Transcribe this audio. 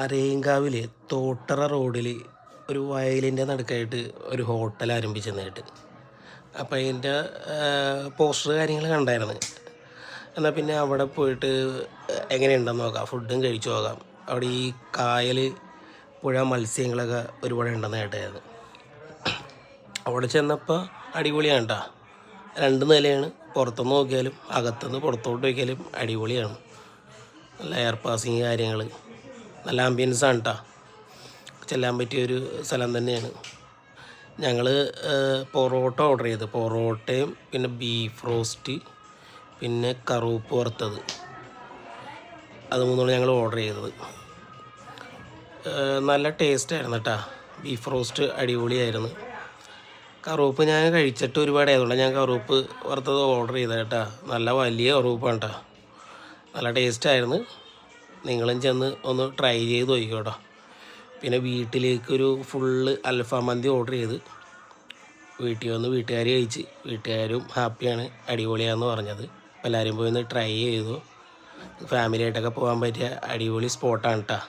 അരയങ്കാവിൽ തോട്ടറ റോഡിൽ ഒരു വയലിൻ്റെ നടുക്കായിട്ട് ഒരു ഹോട്ടൽ ആരംഭിച്ചെന്നായിട്ട്. അപ്പോൾ അതിൻ്റെ പോസ്റ്റർ കാര്യങ്ങൾ കണ്ടായിരുന്നു. എന്നാൽ പിന്നെ അവിടെ പോയിട്ട് എങ്ങനെയുണ്ടെന്ന് നോക്കാം, ഫുഡും കഴിച്ചു നോക്കാം. അവിടെ ഈ കായൽ, പുഴ, മത്സ്യങ്ങളൊക്കെ ഒരുപാട് ഉണ്ടെന്ന് കേട്ടായിരുന്നു. അവിടെ ചെന്നപ്പോൾ അടിപൊളിയാണ് കേട്ടോ. 2 നിലയാണ്. പുറത്തുനിന്ന് നോക്കിയാലും അകത്തുനിന്ന് പുറത്തോട്ട് നോക്കിയാലും അടിപൊളിയാണ്. നല്ല എയർ പാസിങ് കാര്യങ്ങൾ, നല്ല ആംബിയൻസാണ് കേട്ടോ. ചെല്ലാൻ പറ്റിയൊരു സ്ഥലം തന്നെയാണ്. ഞങ്ങൾ പൊറോട്ട ഓർഡർ ചെയ്ത്, പൊറോട്ടയും പിന്നെ ബീഫ് റോസ്റ്റ്, പിന്നെ കറുപ്പ് വറുത്തത്, അത് മൂന്നാണ് ഞങ്ങൾ ഓർഡർ ചെയ്തത്. നല്ല ടേസ്റ്റായിരുന്നു കേട്ടോ. ബീഫ് റോസ്റ്റ് അടിപൊളിയായിരുന്നു. കറുപ്പ് ഞാൻ കഴിച്ചിട്ട് ഒരുപാട് ആയതുകൊണ്ട് ഞാൻ കറുപ്പ് വറുത്തത് ഓർഡർ ചെയ്തത് കേട്ടോ. നല്ല വലിയ കറുപ്പാണ് കേട്ടോ. നല്ല ടേസ്റ്റായിരുന്നു. നിങ്ങളും ചെന്ന് ഒന്ന് ട്രൈ ചെയ്ത് നോക്കിക്കോട്ടോ. പിന്നെ വീട്ടിലേക്കൊരു ഫുള്ള് അൽഫാം മന്തി ഓർഡർ ചെയ്ത് വീട്ടിൽ വന്ന് വീട്ടുകാർ കഴിച്ച്, വീട്ടുകാരും ഹാപ്പിയാണ്, അടിപൊളിയാണെന്ന് പറഞ്ഞത്. അപ്പോൾ എല്ലാവരും പോയി ഒന്ന് ട്രൈ ചെയ്തു. ഫാമിലിയായിട്ടൊക്കെ പോകാൻ പറ്റിയ അടിപൊളി സ്പോട്ടാണ് കേട്ടോ.